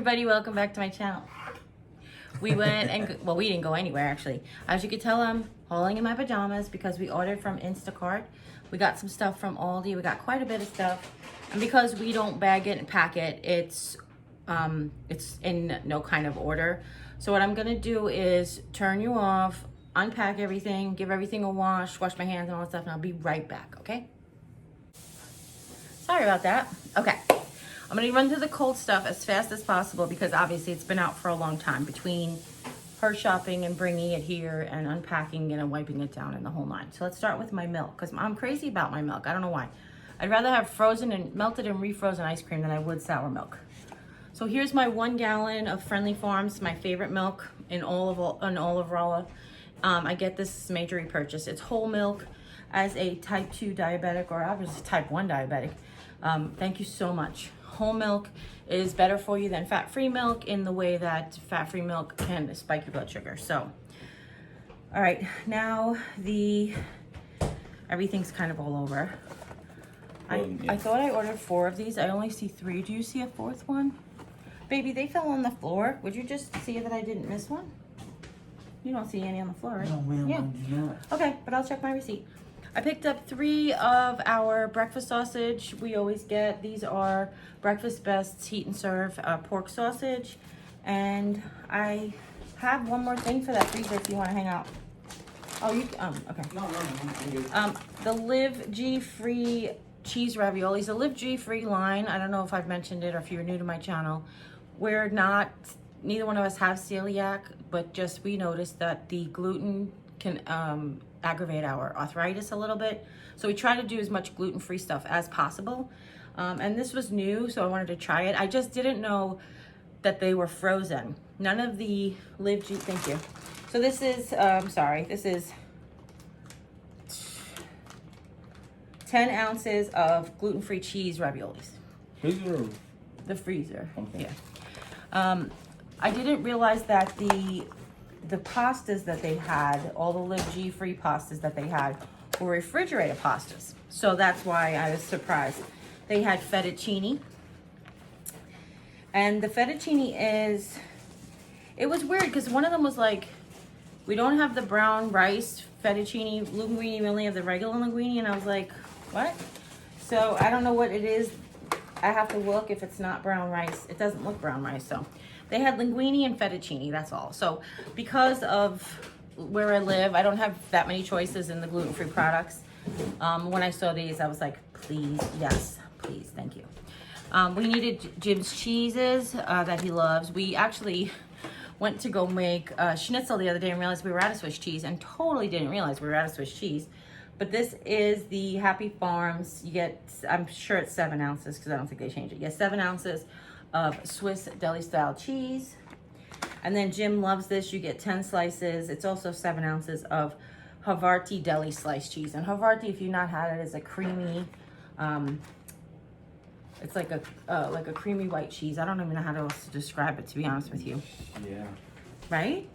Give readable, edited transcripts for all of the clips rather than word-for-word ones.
everybody, welcome back to my channel. We went and, well, we didn't go anywhere actually. As you can tell, I'm hauling in my pajamas because we ordered from Instacart. We got some stuff from Aldi. We got quite a bit of stuff. And because we don't bag it and pack it, it's in no kind of order. So what I'm gonna do is turn you off, unpack everything, give everything a wash my hands and all that stuff, and I'll be right back, okay? Sorry about that. Okay. I'm gonna run through the cold stuff as fast as possible because obviously it's been out for a long time between her shopping and bringing it here and unpacking it and wiping it down and the whole nine. So let's start with my milk because I'm crazy about my milk. I don't know why. I'd rather have frozen and melted and refrozen ice cream than I would sour milk. So here's my 1 gallon of Friendly Farms, my favorite milk in all of Rolla. I get this major repurchase. It's whole milk. As a type 2 diabetic, or obviously type 1 diabetic, thank you so much. Whole milk is better for you than fat-free milk in the way that fat-free milk can spike your blood sugar. So, all right, now everything's kind of all over. I thought I ordered 4 of these. I only see 3. Do you see a 4th one? Baby, they fell on the floor. Would you just see that I didn't miss one? You don't see any on the floor, right? No, ma'am, yeah. I do not. Okay, but I'll check my receipt. I picked up 3 of our breakfast sausage we always get. These are Breakfast Best's Heat and Serve pork sausage. And I have one more thing for that freezer if you want to hang out. Oh, you, okay. No. The Live G-Free cheese raviolis. The Live G-Free line, I don't know if I've mentioned it or if you're new to my channel. We're not, neither one of us have celiac, but just we noticed that the gluten can aggravate our arthritis a little bit. So we try to do as much gluten-free stuff as possible. And this was new, so I wanted to try it. I just didn't know that they were frozen. None of the Live G, thank you. So this is, this is 10 ounces of gluten-free cheese raviolis. Freezer? The freezer, okay. Yeah. I didn't realize that the pastas that they had, all the Live G-Free pastas that they had were refrigerated pastas. So that's why I was surprised. They had fettuccine. And the fettuccine is, it was weird because one of them was like, we don't have the brown rice fettuccine linguine, we only have the regular linguine. And I was like, what? So I don't know what it is. I have to look if it's not brown rice. It doesn't look brown rice, so. They had linguine and fettuccine, that's all. So because of where I live, I don't have that many choices in the gluten-free products. When I saw these, I was like, please, yes, please, thank you. We needed Jim's cheeses that he loves. We actually went to go make schnitzel the other day and realized we were out of Swiss cheese and totally didn't realize we were out of Swiss cheese. But this is the Happy Farms. You get, I'm sure it's 7 ounces because I don't think they changed it. You get 7 ounces of Swiss deli style cheese. And then Jim loves this. You get 10 slices. It's also 7 ounces of Havarti deli sliced cheese. And Havarti, if you've not had it, is a creamy, it's like a creamy white cheese. I don't even know how to describe it, to be honest with you. Yeah. Right?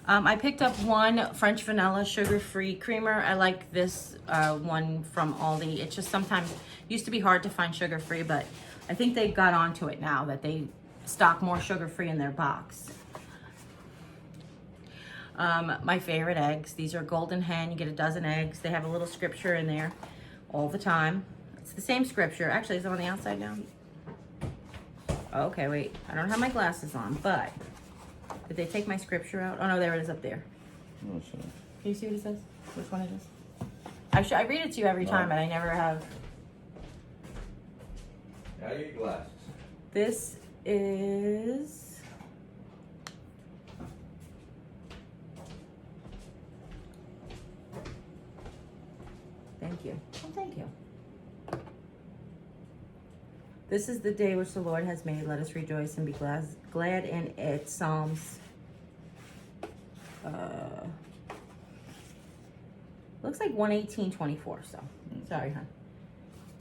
I picked up 1 French vanilla sugar-free creamer. I like this one from Aldi. It just sometimes used to be hard to find sugar-free, but I think they got onto it now that they stock more sugar-free in their box. My favorite eggs. These are Golden Hen. You get a dozen eggs. They have a little scripture in there all the time. It's the same scripture. Actually, is it on the outside now? Okay, wait. I don't have my glasses on, but did they take my scripture out? Oh no, there it is up there. No, sir. Can you see what it says? Which one it is? I read it to you every time, but I never have. Now your glasses. This is thank you. Oh, thank you. This is the day which the Lord has made. Let us rejoice and be glad in it. Psalms. Looks like 118:24. So sorry,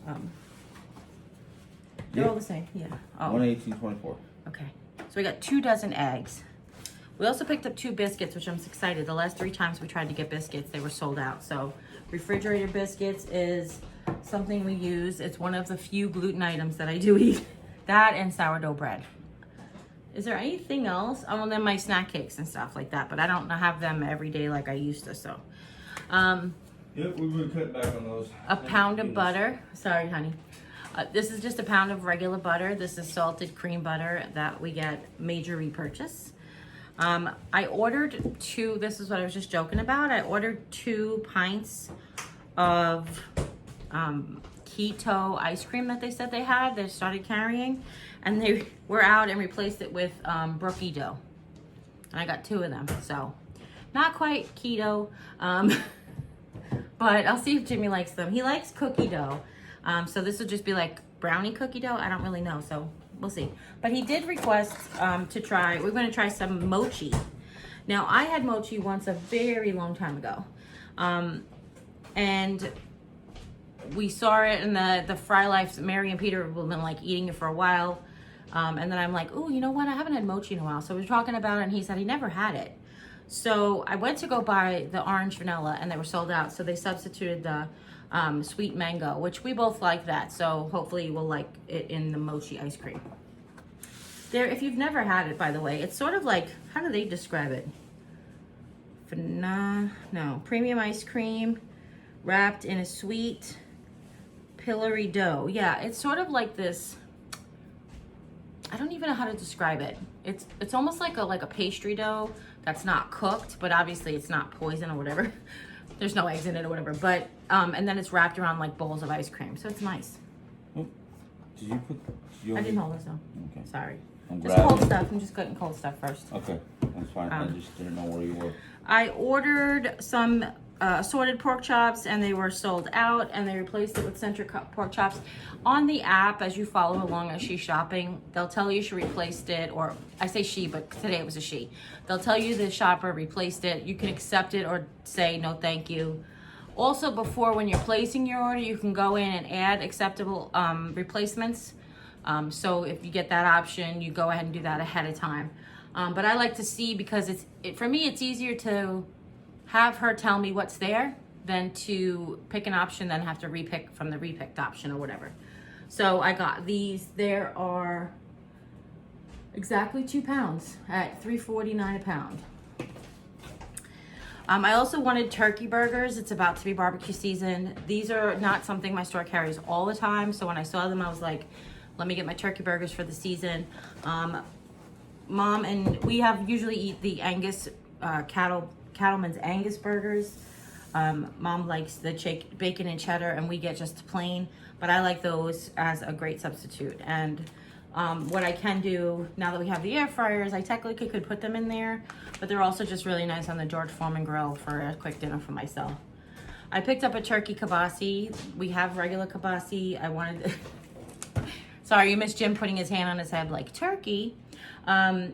hon. They're all the same. Yeah. Oh. 118.24. Okay. So we got 2 dozen eggs. We also picked up 2 biscuits, which I'm excited. The last 3 times we tried to get biscuits, they were sold out. So refrigerator biscuits is something we use. It's one of the few gluten items that I do eat. That and sourdough bread. Is there anything else? Oh, and then my snack cakes and stuff like that, but I don't have them every day like I used to, so. Yep, we've been cutting back on those. A pound of butter. Sorry, honey. This is just a pound of regular butter. This is salted cream butter that we get major repurchase. I ordered 2, this is what I was just joking about. I ordered 2 pints of keto ice cream that they said they had. They started carrying, and they were out and replaced it with brookie dough. And I got 2 of them, so not quite keto, but I'll see if Jimmy likes them. He likes cookie dough, so this will just be like brownie cookie dough. I don't really know, so we'll see. But he did request to try, we're going to try some mochi. Now, I had mochi once a very long time ago, and we saw it in the Fry Life. Mary and Peter have been like eating it for a while, and then I'm like, oh, you know what? I haven't had mochi in a while. So we were talking about it, and he said he never had it. So I went to go buy the orange vanilla, and they were sold out. So they substituted the sweet mango, which we both like that. So hopefully we'll like it in the mochi ice cream. There, if you've never had it, by the way, it's sort of like, how do they describe it? Premium ice cream wrapped in a sweet pillory dough. Yeah, it's sort of like this. I don't even know how to describe it. It's almost like a pastry dough that's not cooked, but obviously it's not poison or whatever. There's no eggs in it or whatever. But and then it's wrapped around like bowls of ice cream, so it's nice. Oh, did you put? I didn't hold this though. Okay. Sorry. I'm Just grabbing. cold stuff. I'm just cutting cold stuff first. Okay, that's fine. I just didn't know where you were. I ordered some assorted pork chops, and they were sold out, and they replaced it with centric pork chops. On the app, as you follow along as she's shopping, they'll tell you she replaced it, or I say she, but today it was a she. They'll tell you the shopper replaced it. You can accept it or say no thank you. Also, before, when you're placing your order, you can go in and add acceptable replacements. So if you get that option, you go ahead and do that ahead of time. But I like to see, because for me, it's easier to have her tell me what's there than to pick an option, then have to repick from the repicked option or whatever. So I got these. There are exactly 2 pounds at $3.49 a pound. I also wanted turkey burgers. It's about to be barbecue season. These are not something my store carries all the time. So when I saw them, I was like, let me get my turkey burgers for the season. Mom and we usually eat the Angus Cattleman's Angus burgers. Mom likes the bacon and cheddar, and we get just plain, but I like those as a great substitute. And what I can do now that we have the air fryers, I technically could put them in there, but they're also just really nice on the George Foreman grill for a quick dinner for myself. I picked up a turkey kibasi. We have regular kibasi. I wanted sorry, you missed Jim putting his hand on his head like turkey. I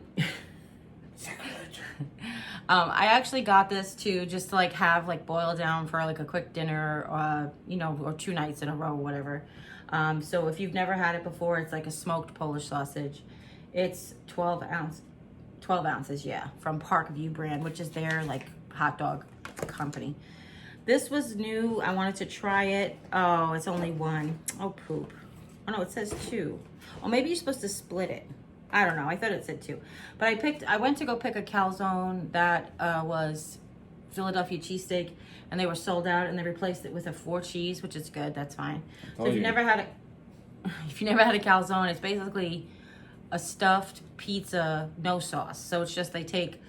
actually got this to just to like have like boil down for like a quick dinner, or 2 nights in a row, whatever. So if you've never had it before, it's like a smoked Polish sausage. It's 12 ounces, yeah, from Parkview brand, which is their like hot dog company. This was new. I wanted to try it. Oh, it's only 1. Oh, poop. Oh no, it says 2. Oh, maybe you're supposed to split it. I don't know. I thought it said 2. But I went to go pick a calzone that was Philadelphia cheesesteak, and they were sold out, and they replaced it with a 4 cheese, which is good. That's fine. So if you never had a calzone, it's basically a stuffed pizza, no sauce. So it's just they take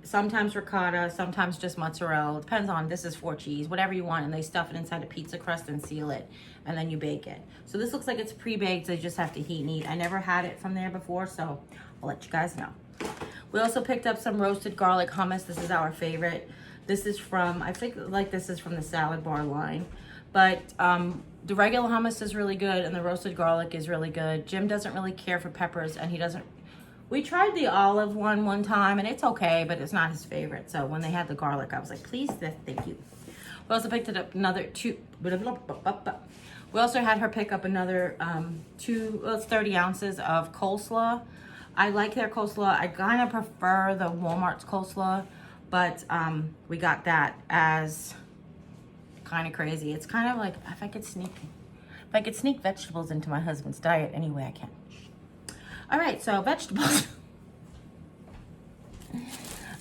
sometimes ricotta, sometimes just mozzarella. It depends on, this is 4 cheese, whatever you want, and they stuff it inside a pizza crust and seal it, and then you bake it. So this looks like it's pre-baked, so you just have to heat and eat. I never had it from there before, so I'll let you guys know. We also picked up some roasted garlic hummus. This is our favorite. This is from, I think like this is from the salad bar line, but the regular hummus is really good, and the roasted garlic is really good. Jim doesn't really care for peppers, and he doesn't. We tried the olive one time, and it's okay, but it's not his favorite. So when they had the garlic, I was like, please, thank you. We also picked up another 2. We also had her pick up another 30 ounces of coleslaw. I like their coleslaw. I kind of prefer the Walmart's coleslaw, but we got that as kind of crazy. It's kind of like if I could sneak vegetables into my husband's diet any way I can. All right, so vegetables.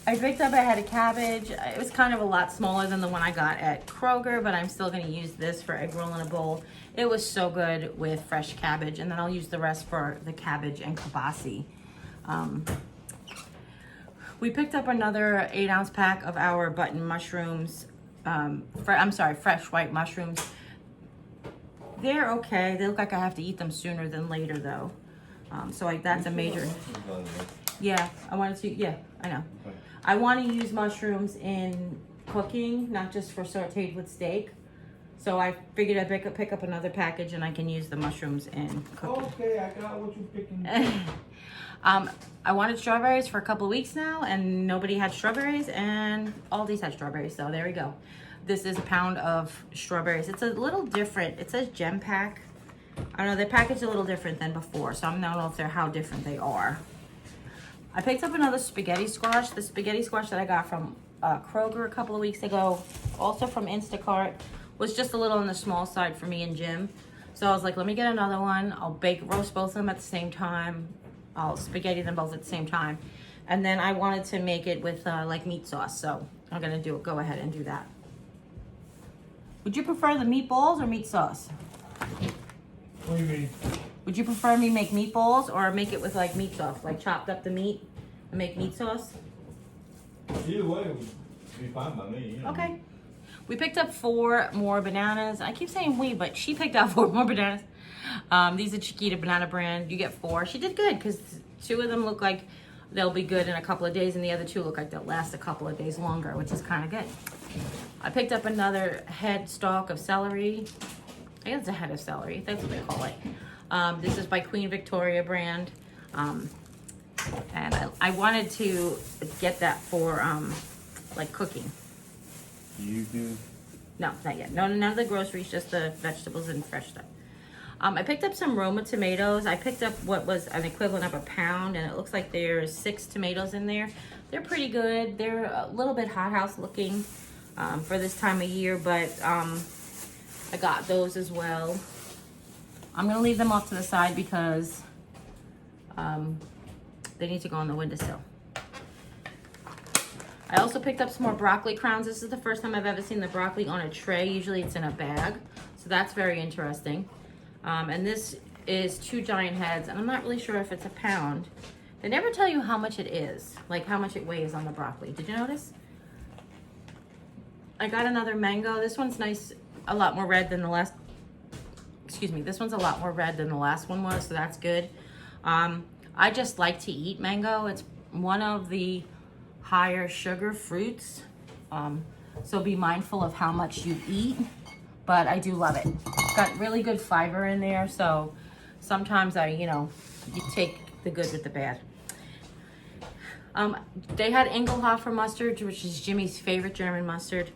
I had a cabbage. It was kind of a lot smaller than the one I got at Kroger, but I'm still gonna use this for egg roll in a bowl. It was so good with fresh cabbage, and then I'll use the rest for the cabbage and kibasi. We picked up another 8-ounce pack of our button mushrooms. Fresh white mushrooms. They're okay. They look like I have to eat them sooner than later though. That's a major. Yeah, I wanted to, yeah, I know. Okay. I want to use mushrooms in cooking, not just for sauteed with steak. So I figured I'd pick up another package and I can use the mushrooms in cooking. Okay, I got what you're picking. I wanted strawberries for a couple of weeks now and nobody had strawberries and Aldi's had strawberries, so there we go. This is a pound of strawberries. It's a little different. It says gem pack. I don't know, they're packaged a little different than before, so I don't know if they're how different they are. I picked up another spaghetti squash. The spaghetti squash that I got from Kroger a couple of weeks ago, also from Instacart, was just a little on the small side for me and Jim. So I was like, let me get another one. I'll roast both of them at the same time. I'll spaghetti them both at the same time. And then I wanted to make it with like meat sauce, so I'm gonna go ahead and do that. Would you prefer the meatballs or meat sauce? What do you mean? Would you prefer me make meatballs or make it with like meat sauce, like chopped up the meat and make meat sauce? Either way would be fine by me. You know. Okay. We picked up 4 more bananas. I keep saying we, but she picked out 4 more bananas. These are Chiquita Banana brand. You get 4. She did good because 2 of them look like they'll be good in a couple of days and the other 2 look like they'll last a couple of days longer, which is kind of good. I picked up another head stalk of celery. I guess it's a head of celery. That's what they call it. This is by Queen Victoria brand. And I wanted to get that for like cooking. You do? No, not yet. No, none of the groceries, just the vegetables and fresh stuff. I picked up some Roma tomatoes. I picked up what was an equivalent of a pound, and it looks like there's 6 tomatoes in there. They're pretty good. They're a little bit hothouse looking for this time of year, but I got those as well. I'm gonna leave them off to the side because they need to go on the windowsill. I also picked up some more broccoli crowns. This is the first time I've ever seen the broccoli on a tray. Usually it's in a bag, so that's very interesting. And this is 2 giant heads, and I'm not really sure if it's a pound. They never tell you how much it is, like how much it weighs on the broccoli. Did you notice? I got another mango. This one's nice, a lot more red than the last, excuse me, this one's a lot more red than the last one was, so that's good. I just like to eat mango. It's one of the higher sugar fruits, so be mindful of how much you eat, but I do love it. It's got really good fiber in there, so sometimes you take the good with the bad. They had Engelhofer mustard, which is Jimmy's favorite German mustard.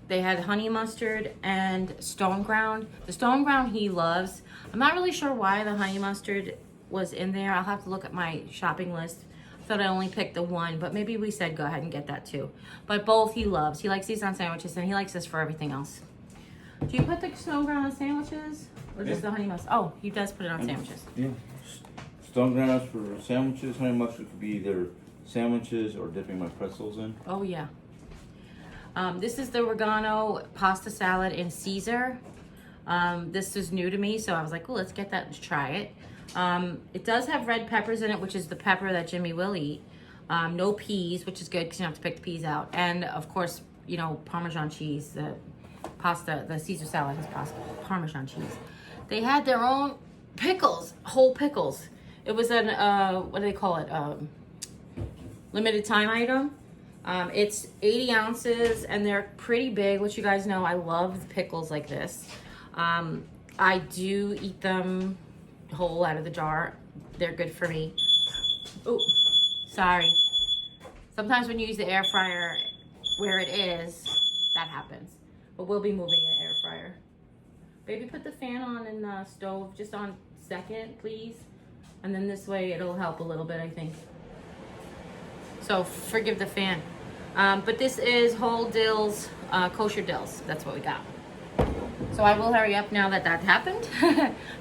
They had honey mustard and stone ground. The stone ground he loves. I'm not really sure why the honey mustard was in there. I'll have to look at my shopping list. I thought I only picked the one, but maybe we said go ahead and get that too. But both he loves. He likes these on sandwiches, and he likes this for everything else. Do you put the stone ground on sandwiches? Or just the honey mustard? Oh, he does put it on sandwiches. Yeah. Stone ground for sandwiches. Honey mustard could be either sandwiches or dipping my pretzels in. Oh, yeah. This is the oregano pasta salad in Caesar. This is new to me, so I was like, oh, let's get that and try it. It does have red peppers in it, which is the pepper that Jimmy will eat. No peas, which is good because you don't have to pick the peas out. And, of course, Parmesan cheese. The Caesar salad has Parmesan cheese. They had their own pickles, whole pickles. It was an, what do they call it? Limited time item. It's 80 ounces and they're pretty big, which you guys know I love pickles like this. I do eat them whole out of the jar. They're good for me. Oh, sorry. Sometimes when you use the air fryer where it is, that happens. But we'll be moving your air fryer. Baby, put the fan on in the stove just on second, please. And then this way it'll help a little bit, I think. So forgive the fan. But this is whole dills, kosher dills. That's what we got. So I will hurry up now that that happened.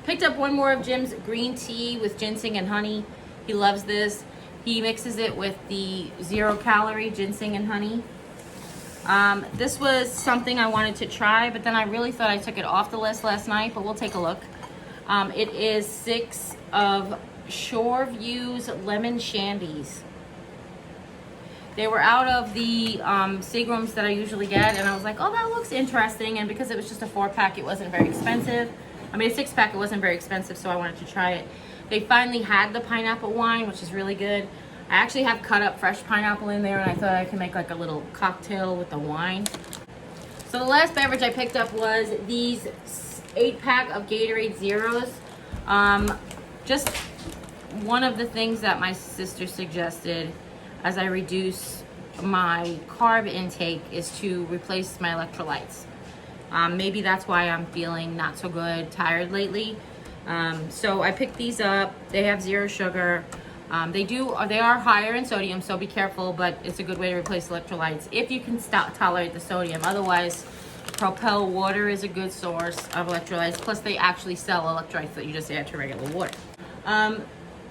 Picked up one more of Jim's green tea with ginseng and honey. He loves this. He mixes it with the 0-calorie ginseng and honey. This was something I wanted to try, but then I really thought I took it off the list last night, but we'll take a look. It is 6 of Shoreview's lemon shandies. They were out of the Seagrams that I usually get, and I was like, oh, that looks interesting. And because it was just a 4-pack, it wasn't very expensive. I mean, a 6-pack, it wasn't very expensive, so I wanted to try it. They finally had the pineapple wine, which is really good. I actually have cut up fresh pineapple in there, and I thought I could make like a little cocktail with the wine. So the last beverage I picked up was these 8-pack of Gatorade Zeros. Just one of the things that my sister suggested as I reduce my carb intake is to replace my electrolytes. Maybe that's why I'm feeling not so good, tired lately. So I picked these up. They have 0 sugar. They are higher in sodium, so be careful, but it's a good way to replace electrolytes if you can tolerate the sodium. Otherwise, Propel water is a good source of electrolytes. Plus, they actually sell electrolytes that you just add to regular water.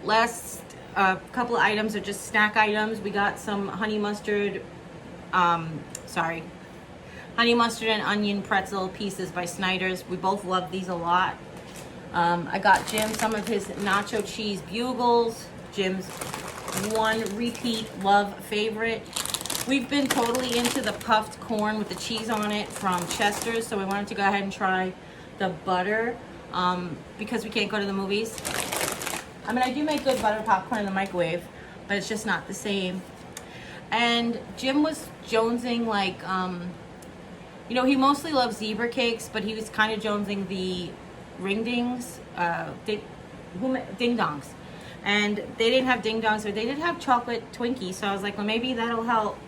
Last couple of items are just snack items. We got some honey mustard and onion pretzel pieces by Snyder's. We both love these a lot. I got Jim some of his nacho cheese bugles. Jim's one repeat love favorite. We've been totally into the puffed corn with the cheese on it from Chester's, so we wanted to go ahead and try the butter because we can't go to the movies. I mean, I do make good butter popcorn in the microwave, but it's just not the same. And Jim was jonesing like, you know, he mostly loves zebra cakes, but he was kind of jonesing the ring dings, ding dongs. And they didn't have ding dongs, but they did have chocolate Twinkies. So I was like, well, maybe that'll help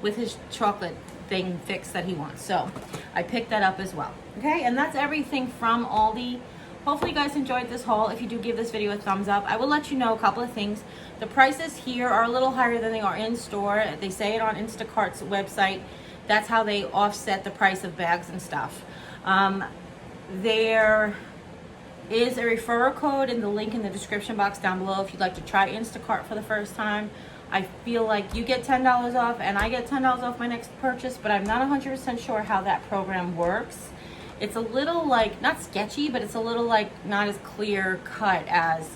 with his chocolate thing fix that he wants. So I picked that up as well. Okay, and that's everything from Aldi. Hopefully you guys enjoyed this haul. If you do, give this video a thumbs up. I will let you know a couple of things. The prices here are a little higher than they are in store. They say it on Instacart's website. That's how they offset the price of bags and stuff. There is a referral code in the link in the description box down below if you'd like to try Instacart for the first time. I feel like you get $10 off and I get $10 off my next purchase, but I'm not 100% sure how that program works. It's a little like, not sketchy, but it's a little like not as clear cut as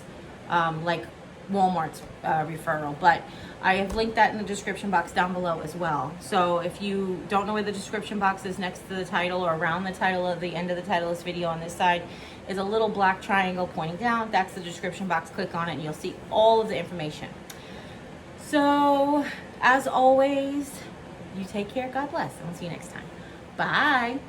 like Walmart's referral. But I have linked that in the description box down below as well. So if you don't know where the description box is, next to the title or around the title of the end of the title of this video on this side is a little black triangle pointing down. That's the description box. Click on it and you'll see all of the information. So as always, you take care. God bless. And we'll see you next time. Bye.